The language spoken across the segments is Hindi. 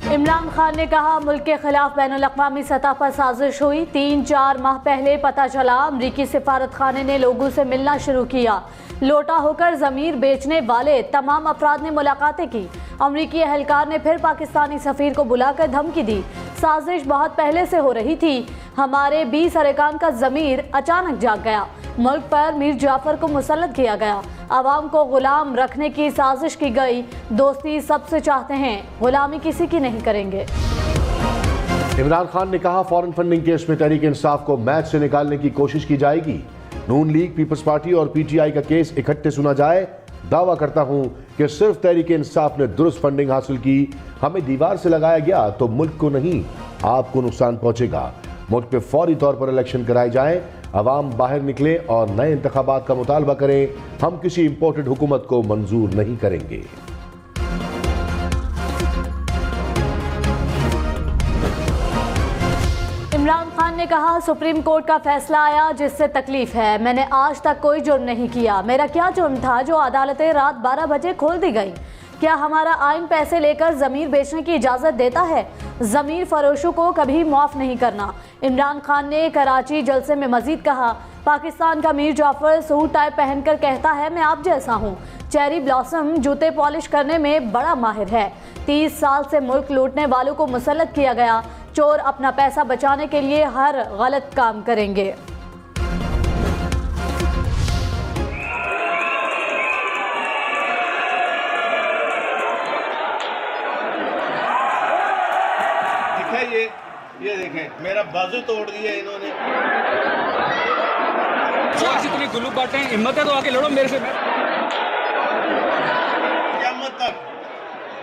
इमरान खान ने कहा मुल्क के खिलाफ बैनुल-अक़वामी सतह पर साजिश हुई। 3-4 माह पहले पता चला अमरीकी सिफारत खाने ने लोगों से मिलना शुरू किया। लोटा होकर ज़मीर बेचने वाले तमाम अफराद ने मुलाकातें की। अमरीकी एहलकार ने फिर पाकिस्तानी सफ़ीर को बुलाकर धमकी दी। साजिश बहुत पहले से हो रही थी। हमारे 20 अरकान का ज़मीर अचानक जाग गया। मुल्क पर मीर जाफर को मुसल्लत किया गया। आवाम को गुलाम रखने की साजिश की गई। दोस्ती सबसे चाहते हैं, गुलामी किसी की नहीं करेंगे। इमरान खान ने कहा फॉरेन फंडिंग केस में तहरीक इंसाफ को मैच से निकालने की कोशिश की जाएगी। नून लीग, पीपल्स पार्टी और पीटीआई का केस इकट्ठे सुना जाए। दावा करता हूं कि सिर्फ तहरीक इंसाफ ने दुरुस्त फंडिंग हासिल की। हमें दीवार से लगाया गया तो मुल्क को नहीं, आपको नुकसान पहुंचेगा। मुल्क पे फौरी तौर पर इलेक्शन कराए जाएं, अवाम बाहर निकले और नए इंतखाबात का मुतालबा करें। हम किसी इंपोर्टेड हुकूमत को मंजूर नहीं करेंगे। इमरान खान ने कहा सुप्रीम कोर्ट का फैसला आया जिससे तकलीफ है। मैंने आज तक कोई जुर्म नहीं किया। मेरा क्या जुर्म था जो अदालतें रात 12 बजे खोल दी गई? क्या हमारा आइन पैसे लेकर ज़मीर बेचने की इजाज़त देता है? ज़मीर फरोशों को कभी माफ़ नहीं करना। इमरान खान ने कराची जलसे में मजीद कहा पाकिस्तान का मीर जाफर सूट टाई पहनकर कहता है मैं आप जैसा हूँ। चेरी ब्लॉसम जूते पॉलिश करने में बड़ा माहिर है। 30 साल से मुल्क लूटने वालों को मुसल्लत किया गया। चोर अपना पैसा बचाने के लिए हर गलत काम करेंगे। ये देखें मेरा बाजू तोड़ दिया इन्होंने। इतनी गुल्लू बातें हिम्मत है तो आके लड़ो मेरे से। क़यामत तक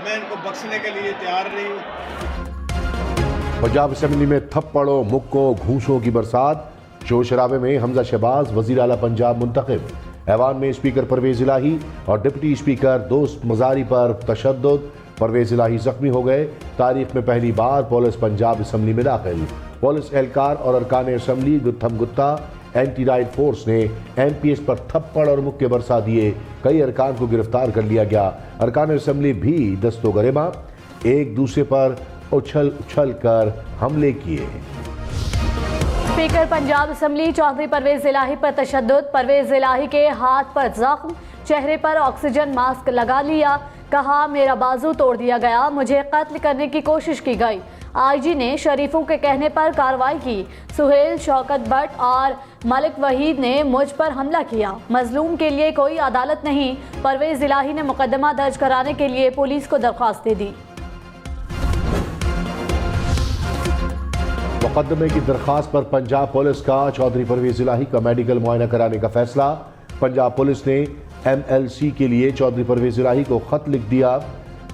मैं इनको बख्शने के लिए तैयार नहीं हूँ। पंजाब असेंबली में थप्पड़ों, मुक्कों, घूंसों की बरसात। शोर शराबे में हमजा शहबाज वज़ीर आला पंजाब मुंतखब। ऐवान में स्पीकर परवेज इलाही और डिप्टी स्पीकर दोस्त मजारी पर तशद्दुद। परवेज इलाही जख्मी हो गए। तारीख में पहली बार पुलिस पंजाब असेंबली में दाखिल। पुलिस एहलकार और अरकान assembly गुत्थम Gutta. Anti right force ने MPs पर थप्पड़ और मुक्के बरसा दिए। कई अरकान को गिरफ्तार कर लिया गया। अरकान असेंबली भी दस्तो गरिमा एक दूसरे पर उछल उछल कर हमले किए। स्पीकर पंजाब असेंबली चौधरी परवेज इलाही पर तशद्दुद। परवेज इलाही के हाथ पर जख्म, चेहरे पर ऑक्सीजन मास्क लगा लिया। कहा मेरा बाजू तोड़ दिया गया, मुझे कत्ल करने की कोशिश की गई। IG ने शरीफों के कहने पर कार्रवाई की। सुहेल, शौकत भट्ट और मलिक वहीद ने मुझ पर हमला किया। मजलूम के लिए कोई अदालत नहीं। परवेज इलाही ने मुकदमा दर्ज कराने के लिए पुलिस को दरख्वास्त दे दी। मुकदमे की दरख्वास्त पर पंजाब पुलिस का चौधरी परवेज इलाही का मेडिकल मुआयना कराने का फैसला। पंजाब पुलिस ने MLC के लिए चौधरी परवेज इलाही को खत लिख दिया।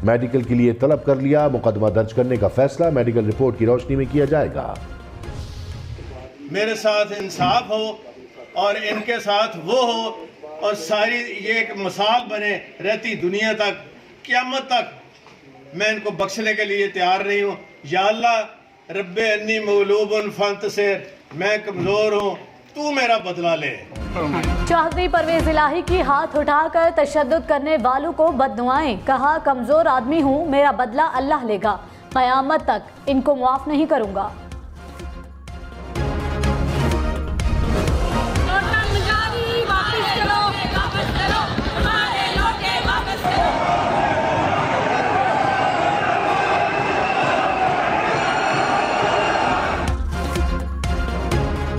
मेडिकल के लिए तलब कर लिया। मुकदमा दर्ज करने का फैसला मेडिकल रिपोर्ट की रोशनी में किया जाएगा। मेरे साथ इंसाफ हो और इनके साथ वो हो और सारी ये एक मिसाल बने रहती दुनिया तक, क़यामत तक मैं इनको बख्शने के लिए तैयार नहीं हूँ। या अल्लाह रब्बे अन्नी मगलूबुन फंतसिर, मैं कमज़ोर हूँ, तू मेरा बदला ले। चौधरी परवेज इलाही की हाथ उठाकर तशद्दुद करने वालों को बददुआएं। कहा कमजोर आदमी हूँ, मेरा बदला अल्लाह लेगा। क़यामत तक इनको माफ नहीं करूंगा।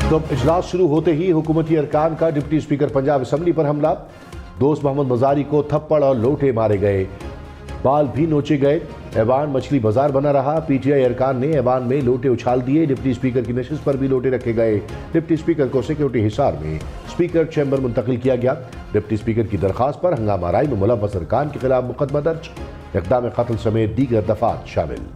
तो अब इजलास शुरू होते ही हुकूमती अरकान का डिप्टी स्पीकर पंजाब असेंबली पर हमला। दोस्त मोहम्मद मजारी को थप्पड़ और लोटे मारे गए, बाल भी नोचे गए। ऐवान मछली बाजार बना रहा। PTI अरकान ने ऐवान में लोटे उछाल दिए। डिप्टी स्पीकर की नशिस्त पर भी लोटे रखे गए। डिप्टी स्पीकर को सिक्योरिटी हिसार में स्पीकर चैम्बर मुंतकिल किया गया। डिप्टी स्पीकर की दरख्वास्त पर हंगामा राय में मुलव्वस अरकान के खिलाफ मुकदमा दर्ज। इक़दाम कत्ल समेत दीगर दफात शामिल।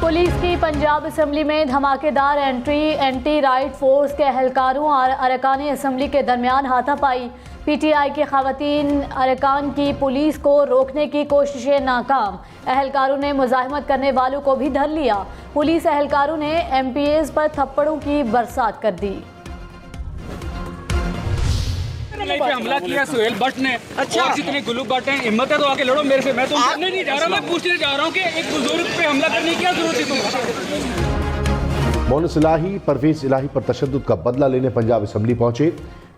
पुलिस की पंजाब असेंबली में धमाकेदार एंट्री। एंटी राइट फोर्स के एहलकारों और अरकान असेंबली के दरमियान हाथापाई। PTI के खवातीन अरकान की पुलिस को रोकने की कोशिशें नाकाम। एहलकारों ने मुजाहिमत करने वालों को भी धर लिया। पुलिस एहलकारों ने MPs पर थप्पड़ों की बरसात कर दी। पे हमला किया सुहेल भट्ट ने। अच्छा। और जितने गुल्लू भट्ट हैं, हिम्मत है तो आके लड़ो मेरे से। मैं तो करने नहीं जा रहा, मैं पूछने जा रहा हूँ कि एक बुजुर्ग पे हमला करने की क्या जरूरत है तुम्हें? मोनस इलाही परवेज इलाही पर तशद्दुद का बदला लेने पंजाब असेंबली पहुंचे।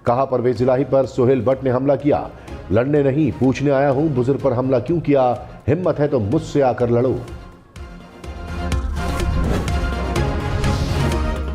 कहा, परवेज इलाही पर सुहेल भट्ट ने हमला किया, लड़ने नहीं पूछने आया हूं बुजुर्ग पर हमला क्यों किया, हिम्मत है तो मुझसे आकर लड़ो।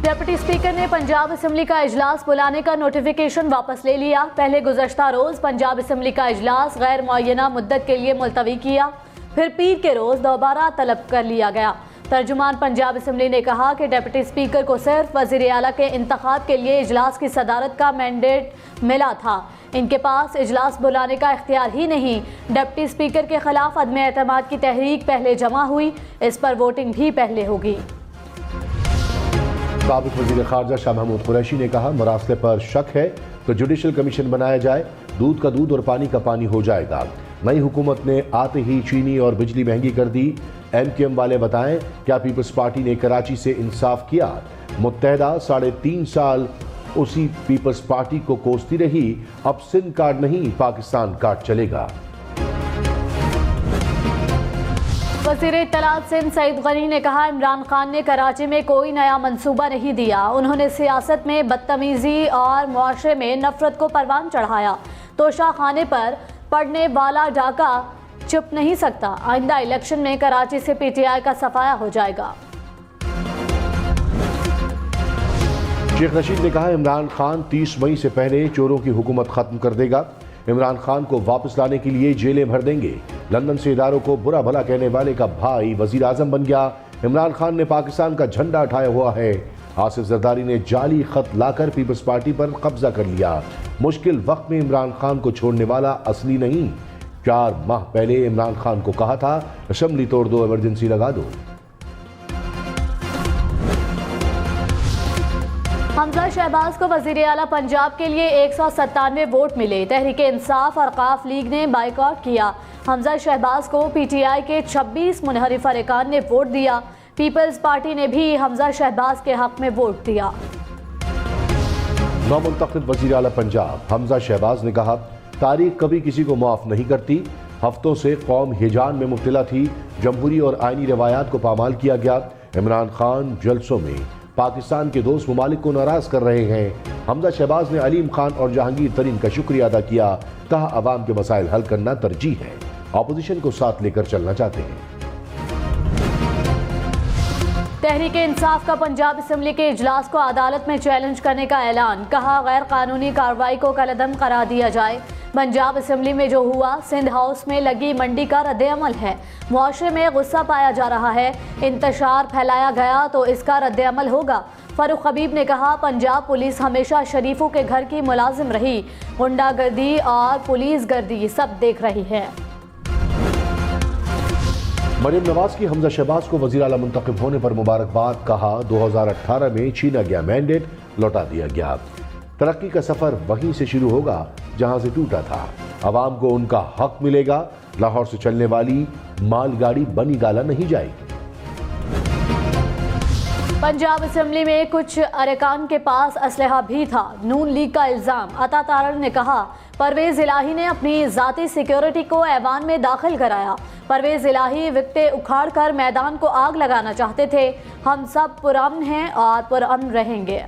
डिप्टी स्पीकर ने पंजाब असेंबली का इजलास बुलाने का नोटिफिकेशन वापस ले लिया। पहले गुज़श्ता रोज पंजाब असेंबली का इजलास गैर मुअय्यना मुद्दत के लिए मुलतवी किया, फिर पीर के रोज दोबारा तलब कर लिया गया। तर्जुमान पंजाब असेंबली ने कहा कि डिप्टी स्पीकर को सिर्फ वज़ीर आला के इंतखाब के लिए इजलास की सदारत का मैंडेट मिला था, इनके पास इजलास बुलाने का इख्तियार ही नहीं। डिप्टी स्पीकर के खिलाफ अदम एतमाद की तहरीक पहले जमा हुई, इस पर वोटिंग भी पहले होगी। साबिक वज़ीर ख़ारजा शाह महमूद कुरैशी ने कहा, मरासले पर शक है तो जुडिशल कमीशन बनाया जाए, दूध का दूध और पानी का पानी हो जाएगा। नई हुकूमत ने आते ही चीनी और बिजली महंगी कर दी। MQM वाले बताएं, क्या पीपल्स पार्टी ने कराची से इंसाफ किया? मुत्तहदा 3.5 साल उसी पीपल्स पार्टी को कोसती रही, अब सिंध कार्ड नहीं पाकिस्तान कार्ड चलेगा। वज़ीर इत्तलात सिंध सईद गनी ने कहा, इमरान खान ने कराची में कोई नया मंसूबा नहीं दिया, उन्होंने सियासत में बदतमीजी और मुआशरे में नफरत को परवान चढ़ाया। तोशा खाने पर पड़ने वाला डाका चुप नहीं सकता, आइंदा इलेक्शन में कराची से PTI का सफाया हो जाएगा। शेख रशीद ने कहा, इमरान खान 30 मई से पहले चोरों की हुकूमत खत्म कर देगा, इमरान खान को वापस लाने के लिए जेलें भर देंगे। लंदन से इदारों को बुरा भला कहने वाले का भाई वजीर आजम बन गया, इमरान खान ने पाकिस्तान का झंडा उठाया हुआ है। आसिफ जरदारी ने जाली खत लाकर पीपल्स पार्टी पर कब्जा कर लिया, मुश्किल वक्त में इमरान खान को छोड़ने वाला असली नहीं। 4 माह पहले इमरान खान को कहा था असेंबली तोड़ दो, इमरजेंसी लगा दो। हमजा शहबाज को वज़ीर आला पंजाब के लिए 197 वोट मिले। तहरीक इंसाफ और काफ लीग ने बाइकआउट किया। हमजा शहबाज को PTI के 26 मुनहरिफ अरकान ने वोट दिया। पीपल्स पार्टी ने भी हमजा शहबाज के हक में वोट दिया। नौमुंतखब वज़ीर आला पंजाब हमजा शहबाज ने कहा, तारीख कभी किसी को माफ नहीं करती। हफ्तों से कौम हिजान में मुब्तला थी, जमहूरी और आइनी रवायात को पामाल किया गया। इमरान खान जलसों में पाकिस्तान के दोस्त ममालिक को नाराज कर रहे हैं। हमजा शहबाज ने अलीम खान और जहांगीर तरीन का शुक्रिया अदा किया, कहा अवाम के मसाइल हल करना तरजीह है, अपोजिशन को साथ लेकर चलना चाहते हैं। तहरीक इंसाफ का पंजाब असेंबली के इजलास को अदालत में चैलेंज करने का ऐलान, कहा गैर कानूनी कार्रवाई को कलअदम करार दिया जाए। पंजाब असेंबली में जो हुआ सिंध हाउस में लगी मंडी का रद्द-ए-अमल है। मुआशरे में गुस्सा पाया जा रहा है, इंतशार फैलाया गया तो इसका रद्द-ए-अमल होगा। फारूक हबीब ने कहा, पंजाब पुलिस हमेशा शरीफों के घर की मुलाजिम रही, गुंडागर्दी और पुलिस गर्दी सब देख रही है। मरियम नवाज की हमजा शहबाज को वज़ीर आला मुंतखब होने पर मुबारकबाद, कहा 2018 में छीना गया मैंडेट लौटा दिया गया। तरक्की का सफर वहीं से शुरू होगा जहां से टूटा था, अवाम को उनका हक मिलेगा। लाहौर से चलने वाली मालगाड़ी बनी गाला नहीं जाएगी। पंजाब असेंबली में कुछ अरकान के पास असलहा भी था, नून लीग का इल्जाम। अता तारड़ ने कहा, परवेज इलाही ने अपनी जाती सिक्योरिटी को ऐवान में दाखिल कराया। परवेज इलाही विकटें उखाड़ कर मैदान को आग लगाना चाहते थे। हम सब पुरअमन हैं और पुरअमन रहेंगे।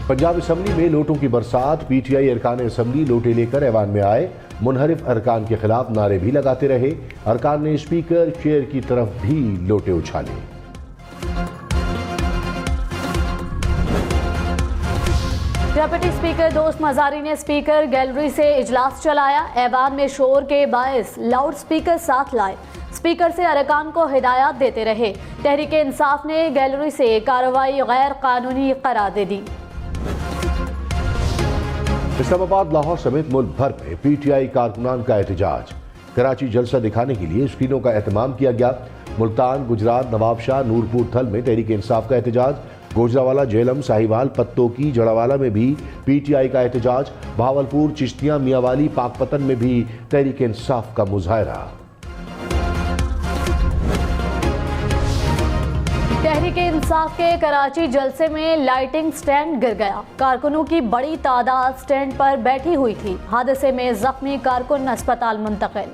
पंजाब असेंबली में लोटों की बरसात, PTI अरकान असेंबली लोटे लेकर ऐवान में आए, मुनहरिफ अरकान के खिलाफ नारे भी लगाते रहे। अरकान ने स्पीकर चेयर की तरफ भी लोटे उछाले। डिप्टी स्पीकर दोस्त मजारी ने स्पीकर गैलरी से इजलास चलाया। ऐवान में शोर के बायस लाउड स्पीकर साथ लाए, स्पीकर से अरकान को हिदायत देते रहे। तहरीक इंसाफ ने गैलरी से कार्रवाई गैर कानूनी करार दे दी। इस्लामाबाद, लाहौर समेत मुल्क भर में PTI कारकुनान का एहतजाज। कराची जलसा दिखाने के लिए स्क्रीनों का एहतमाम किया गया। मुल्तान, गुजरात, नवाबशाह, नूरपुर थल में तहरीक इंसाफ का एहतजाज। गोजरावाला, जेलम, साहिवाल, पत्तोकी, जड़ावाला में भी PTI का एहतजाज। भावलपुर, चिश्तियां, मियावाली, पाकपतन में भी तहरीक इंसाफ का मुजाहरा। तहरीके इंसाफ के कराची जलसे में लाइटिंग स्टैंड गिर गया। कारकुनों की बड़ी तादाद स्टैंड पर बैठी हुई थी। हादसे में जख्मी कारकुन अस्पताल मुंतकिल।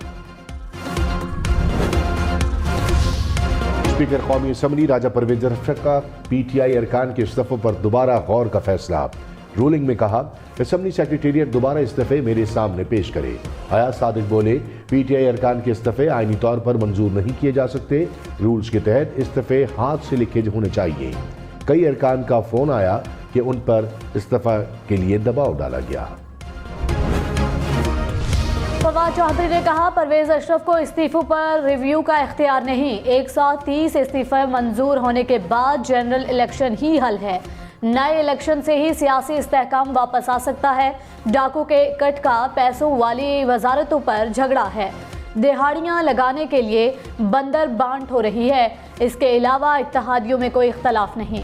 स्पीकर कौमी असम्बली राजा परवेज अशरफ का PTI अरकान के इस्तीफों पर दोबारा गौर का फैसला। रूलिंग में कहा, असम्बली सेक्रेटेरिएट दोबारा इस्तीफे मेरे सामने पेश करे। अयाज सादिक बोले, PTI अरकान के इस्तीफे आईनी तौर पर मंजूर नहीं किए जा सकते। रूल्स के तहत इस्तीफे हाथ से लिखे होने चाहिए। कई अरकान का फोन आया कि उन पर इस्तीफा के लिए दबाव डाला गया। फवाद चौधरी ने कहा, परवेज अशरफ को इस्तीफों पर रिव्यू का इख्तियार नहीं। 130 इस्तीफे मंजूर होने के बाद जनरल इलेक्शन ही हल है। नए इलेक्शन से ही सियासी इस्तेहकाम वापस आ सकता है। डाकू के कट का पैसों वाली वजारतों पर झगड़ा है। दिहाड़ियां लगाने के लिए बंदर बांट हो रही है। इसके अलावा इत्तेहादियों में कोई इख्तलाफ नहीं।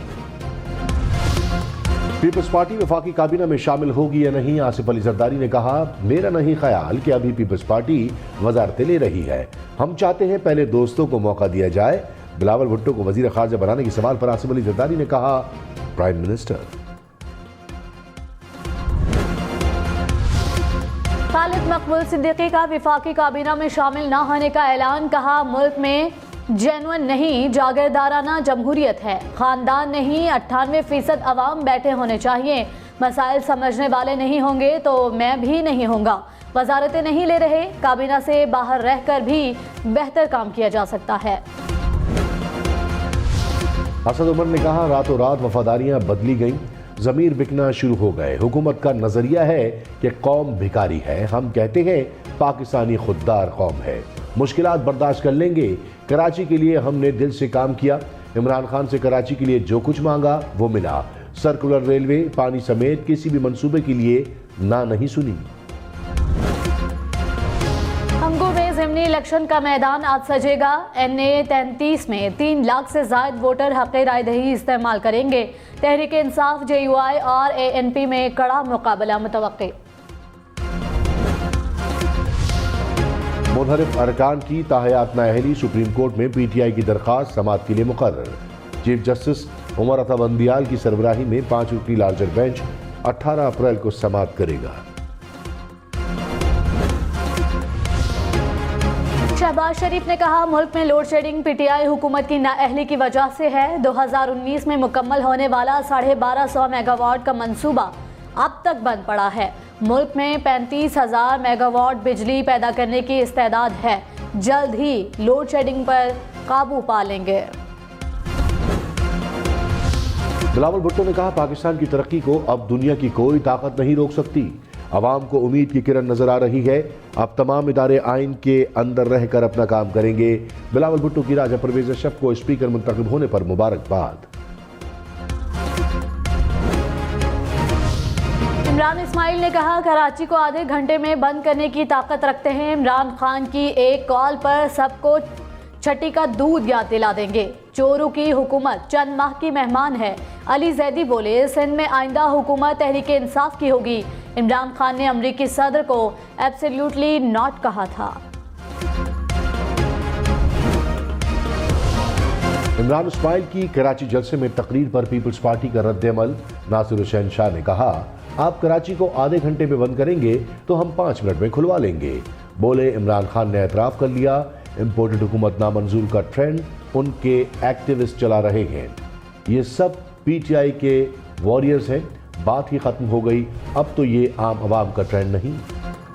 पीपल्स पार्टी वफाकी काबीना में शामिल होगी या नहीं, आसिफ अली जरदारी ने कहा, मेरा नहीं ख्याल कि अभी पीपल्स पार्टी वजारतें ले रही है। हम चाहते हैं पहले दोस्तों को मौका दिया जाए। बिलावल भुट्टो को वजीर खारजा बनाने के सवाल पर आसिफ अली जरदारी ने कहा, प्राइम मिनिस्टर। खालिद मकबूल सिद्दीकी का वफाकी काबीना में शामिल न होने का ऐलान। कहा, मुल्क में जेनुइन नहीं जागीरदाराना जमहूरियत है। खानदान नहीं 98% अवाम बैठे होने चाहिए। मसाइल समझने वाले नहीं होंगे तो मैं भी नहीं होऊंगा। वजारतें नहीं ले रहे, काबीना से बाहर रहकर भी बेहतर काम किया जा सकता है। असद उमर ने कहा, रातों रात वफादारियां बदली गईं, ज़मीर बिकना शुरू हो गए। हुकूमत का नजरिया है कि कौम भिखारी है। हम कहते हैं पाकिस्तानी खुददार कौम है। मुश्किलात बर्दाश्त कर लेंगे। कराची के लिए हमने दिल से काम किया। इमरान खान से कराची के लिए जो कुछ मांगा वो मिला। सर्कुलर रेलवे, पानी समेत किसी भी मंसूबे के लिए ना नहीं सुनी। हमको में ज़िमनी इलेक्शन का मैदान आज सजेगा। NA 33 में 3 लाख से ज्यादा वोटर हक़ राय दही इस्तेमाल करेंगे। तहरीक इंसाफ, JUI और ANP में कड़ा मुकाबला मुतवक्की। मुनहरिफ अरकान की ताहयात नाअहली, सुप्रीम कोर्ट में PTI की दरख्वास्त समाअत के लिए मुकर्रर। चीफ जस्टिस उमर अता बंदियाल की सरबराही में 5 रुकनी लार्जर बेंच 18 अप्रैल को समाअत करेगा। शहबाज शरीफ ने कहा, मुल्क में लोड शेडिंग PTI हुकूमत की नाअहली की वजह से है। 2019 में मुकम्मल होने वाला 1250 मेगावाट का मंसूबा अब तक बंद पड़ा है। मुल्क में 35,000 मेगावाट बिजली पैदा करने की इस्तेदाद है। जल्द ही लोड शेडिंग पर काबू पा लेंगे। बिलावल भुट्टो ने कहा, पाकिस्तान की तरक्की को अब दुनिया की कोई ताकत नहीं रोक सकती। अवाम को उम्मीद की किरण नजर आ रही है। अब तमाम इदारे आइन के अंदर रहकर अपना काम करेंगे। बिलावल भुट्टो की राजा परवेज अशरफ को स्पीकर मुंतखब होने पर मुबारकबाद। इमरान इस्माइल ने कहा, कराची को आधे घंटे में बंद करने की ताकत रखते हैं। इमरान खान की एक कॉल पर सबको छठी का दूध याद दिला देंगे। चोरों की हुकूमत चंद माह की मेहमान है। अली जैदी बोले, सिंध में आइंदा हुकूमत तहरीक इंसाफ की होगी। इमरान खान ने अमरीकी सदर को एब्सोल्युटली नॉट कहा था। इमरान इस्माइल की कराची जलसे में तकरीर पर पीपल्स पार्टी का रद्द-ए-अमल। नासिर हुसैन शाह ने कहा, आप कराची को आधे घंटे में बंद करेंगे तो हम 5 मिनट में खुलवा लेंगे। बोले, इमरान खान ने एतराफ़ कर लिया, इम्पोर्टेड हुकूमत नामंजूर का ट्रेंड उनके एक्टिविस्ट चला रहे हैं। ये सब PTI के वॉरियर्स हैं। बात ही खत्म हो गई। अब तो ये आम आवाम का ट्रेंड नहीं।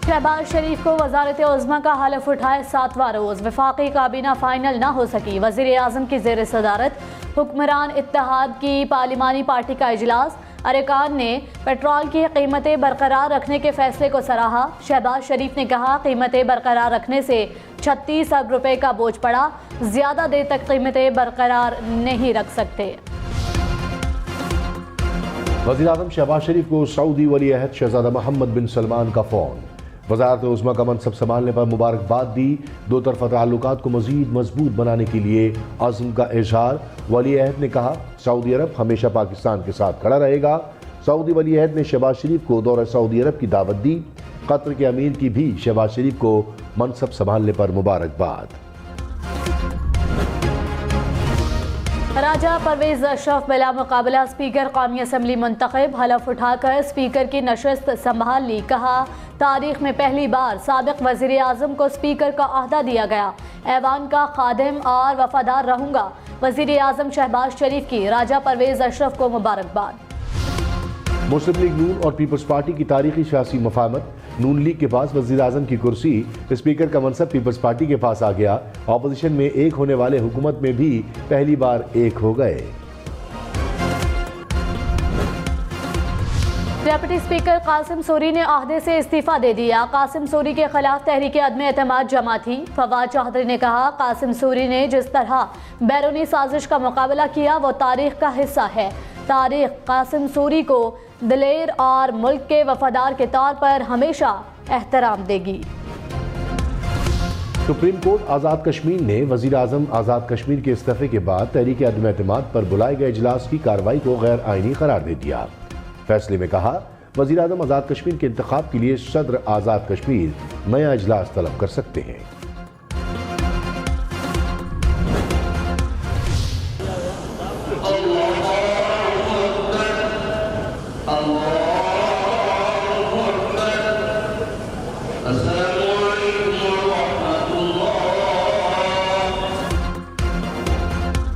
शहबाज शरीफ को वजारत उज़्मा का हलफ उठाए 7वां रोज। वफाकी काबीना फाइनल न हो सकी। वज़ीर आज़म की ज़ेर सदारत हुक्मरान इत्तेहाद की पार्लिमानी पार्टी का इजलास। अरकान ने पेट्रोल की कीमतें बरकरार रखने के फैसले को सराहा। शहबाज शरीफ ने कहा, कीमतें बरकरार रखने से 36 अरब रुपए का बोझ पड़ा। ज्यादा देर तक कीमतें बरकरार नहीं रख सकते। वज़ीर आज़म शहबाज शरीफ को सऊदी वली अहद शहज़ादा मोहम्मद बिन सलमान का फ़ोन। वज़ारत उज़्मा का मनसब संभालने पर मुबारकबाद दी। दो तरफ़ा ताल्लुकात को मज़ीद मजबूत बनाने के लिए अज़्म का इज़हार। वली अहद ने कहा, सऊदी अरब हमेशा पाकिस्तान के साथ खड़ा रहेगा। सऊदी वली अहद ने शहबाज शरीफ को दौरा सऊदी अरब की दावत दी। कतर के अमीर की भी शहबाज शरीफ को मनसब संभालने पर मुबारकबाद। राजा परवेज अशरफ बिला मुकाबला स्पीकर कौमी असम्बली मुंतखब, हलफ उठाकर स्पीकर की नशस्त संभाल ली। कहा, तारीख में पहली बार साबिक वज़ीर आज़म को स्पीकर का अहदा दिया गया। ऐवान का खादिम और वफादार रहूँगा। वज़ीर आज़म शहबाज शरीफ की राजा परवेज अशरफ को मुबारकबाद। मुस्लिम लीग नून और पीपल्स पार्टी की तारीखी सियासी मफाहमत। नून लीग के पास वज़ीर आज़म की कुर्सी, स्पीकर का मनसब पीपल्स पार्टी के पास आ गया। ऑपोजिशन में एक होने वाले हुकूमत में भी पहली बार एक हो गए। डिप्टी स्पीकर कासिम सूरी ने अहदे से इस्तीफा दे दिया। कासिम सूरी के खिलाफ तहरीक अदम एतमाद जमा थी। फवाद चौधरी ने कहा, कासिम सूरी ने जिस तरह बैरूनी साजिश का मुकाबला किया वो तारीख का हिस्सा है। तारीख कासिम सूरी को दिलेर और मुल्क के वफादार के तौर पर हमेशा एहतराम देगी। सुप्रीम कोर्ट आज़ाद कश्मीर ने वज़ीर आज़म आज़ाद कश्मीर के इस्तीफे के बाद तहरीक अदम एतमाद पर बुलाए गए इजलास की कार्रवाई को गैर आईनी करार दे दिया। फैसले में कहा, वज़ीर आज़म आज़ाद कश्मीर के इंतखाब के लिए सदर आज़ाद कश्मीर नया इजलास तलब कर सकते हैं।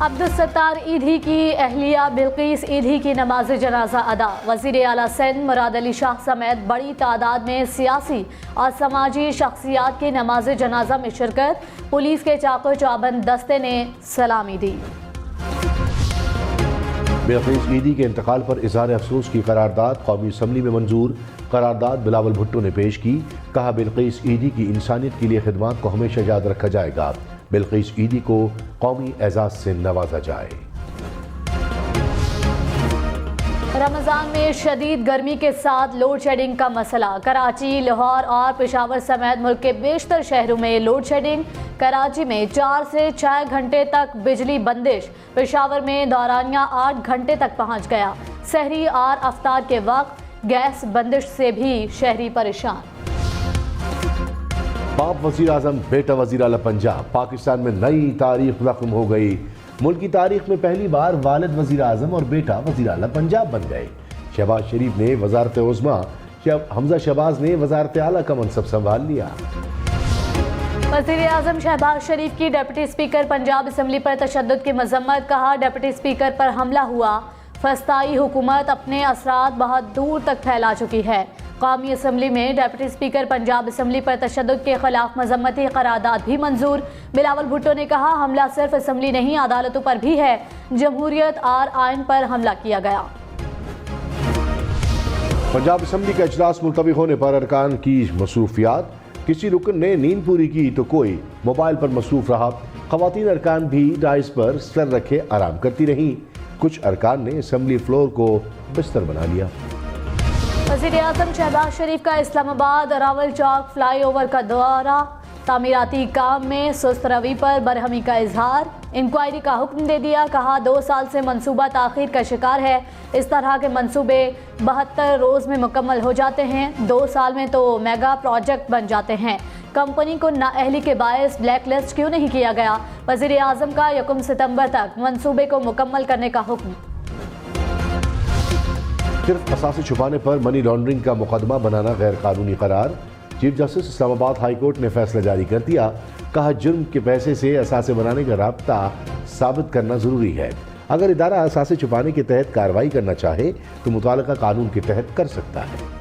अब्दुलसत्तार ईधी की अहलिया बिल्किस ईधी की नमाज जनाजा अदा। वज़ीर आला सिंध मुराद अली शाह समेत बड़ी तादाद में सियासी और समाजी शख्सियात की नमाज जनाजा में शिरकत। पुलिस के चाको चौबंद दस्ते ने सलामी दी। बिल्किस ईदी के इंतकाल पर इज़हार अफसोस की करारदाद कौमी असम्बली में मंजूर। करारदाद बिलावल भुट्टो ने पेश की। कहा, बिल्किस ईदी की इंसानियत के लिए खिदमात को हमेशा याद रखा जाएगा। बिल्किस ईदी को कौमी एजाज से नवाजा जाए। रमज़ान में शदीद गर्मी के साथ लोड शेडिंग का मसला। कराची, लाहौर और पेशावर समेत मुल्क के बेशतर शहरों में लोड शेडिंग। कराची में 4 से 6 घंटे तक बिजली बंदिश। पेशावर में दौरानिया 8 घंटे तक पहुंच गया। सहरी और अफ्तार के वक्त गैस बंदिश से भी शहरी परेशान। बाप वज़ीर आज़म, बेटा वज़ीर आला पंजाब। पाकिस्तान में नई तारीख रकम हो गई। मुल्क की तारीख में पहली बार वालिद वज़ीर आज़म और बेटा वज़ीर आला पंजाब बन गए। शहबाज शरीफ ने वज़ारत उज़्मा, हमजा शहबाज ने वज़ारत आला का मनसब संभाल लिया। वज़ीर आज़म शहबाज शरीफ की डिप्टी स्पीकर पंजाब असम्बली पर तशद्दुद की मजम्मत। कहा, डिप्टी स्पीकर पर हमला हुआ। फस्ताई हुकूमत अपने असरात बहुत दूर तक फैला चुकी है। कौमी असम्बली में डिप्टी स्पीकर पंजाब असम्बली पर तशद्दुद के खिलाफ मजम्मती करारदाद भी मंजूर। बिलावल भुट्टो ने कहा, हमला सिर्फ असम्बली नहीं अदालतों पर भी है। जमहूरियत और आइन पर हमला किया गया। पंजाब असम्बली का इजलास मुलतवी होने पर अरकान की मसरूफियात। किसी रुकन ने नींद पूरी की तो कोई मोबाइल पर मसरूफ रहा। खवातीन अरकान भी डाइस पर सर रखे आराम करती रहीं। कुछ अरकान ने असम्बली फ्लोर को बिस्तर बना लिया। वज़ीर आज़म शहबाज शरीफ का इस्लामाबाद रावल चौक फ्लाईओवर का दौरा। तामीराती काम में सुस्त रवि पर बरहमी का इजहार। इंक्वायरी का हुक्म दे दिया। कहा, 2 साल से मंसूबा ताख़ीर का शिकार है। इस तरह के मंसूबे 72 रोज़ में मुकम्मल हो जाते हैं। 2 साल में तो मेगा प्रोजेक्ट बन जाते हैं। कंपनी को नाअहली के बायस ब्लैक लिस्ट क्यों नहीं किया गया? वज़ीर आज़म का 1 सितंबर तक मंसूबे को मुकम्मल करने का हुक्म। सिर्फ असासे छुपाने पर मनी लॉन्ड्रिंग का मुकदमा बनाना गैर कानूनी करार। Chief justice Islamabad high court ने फैसला जारी कर दिया। कहा, जुर्म के पैसे से असासे बनाने का राब्ता साबित करना जरूरी है। अगर इदारा असासे छुपाने के तहत कार्रवाई करना चाहे तो मुताल्लिका कानून के तहत कर सकता है।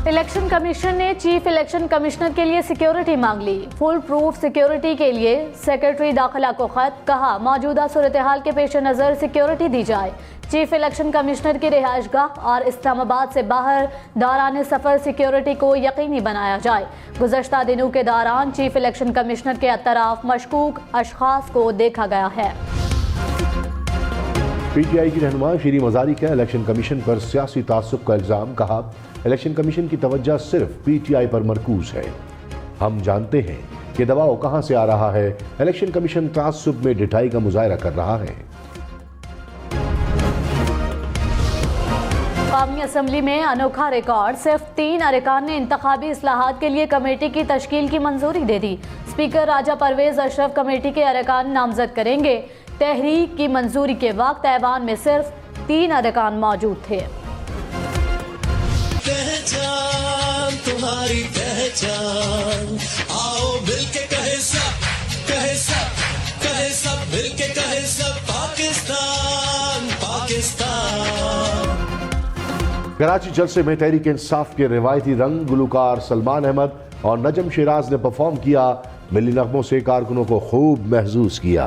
इलेक्शन कमीशन ने चीफ इलेक्शन कमिश्नर के लिए सिक्योरिटी मांग ली। फुल प्रूफ सिक्योरिटी के लिए सेक्रेटरी दाखिला को खत। कहा, मौजूदा सूरत हाल के पेश नज़र सिक्योरिटी दी जाए। चीफ इलेक्शन कमिश्नर की रिहाइशगाह और इस्लामाबाद से बाहर दौरान सफ़र सिक्योरिटी को यकीनी बनाया जाए। गुज़श्ता दिनों के दौरान चीफ इलेक्शन कमिश्नर के अतराफ मशकूक अशखास को देखा गया है। PTI की रहनुमा शीरी मज़ारी का इलेक्शन कमीशन पर सियासी तासुब का इल्ज़ाम। कहा, इलेक्शन कमीशन की तवज्जो सिर्फ PTI पर मरकूज है। हम जानते हैं कि दबाव कहां से आ रहा है। इलेक्शन कमीशन तासुब में ढिठाई का मुजाहरा कर रहा है। कौमी असम्बली में अनोखा रिकॉर्ड, सिर्फ 3 अरकान ने इंतखाबी इस्लाहात के लिए कमेटी की तश्कील की मंजूरी दे दी। स्पीकर राजा परवेज अशरफ कमेटी के अरकान नामजद करेंगे। तहरीक की मंजूरी के वक्त ऐवान में सिर्फ 3 अरकान मौजूद थे। पहचान तुम्हारी पहचान, आओ मिलके कहे सब मिलके कहे सब पाकिस्तान पाकिस्तान। कराची जलसे में तहरीक इंसाफ के रिवायती रंग गुलकार सलमान अहमद और नजम शिराज ने परफॉर्म किया। मिली नगमों से कारकुनों को खूब महसूस किया।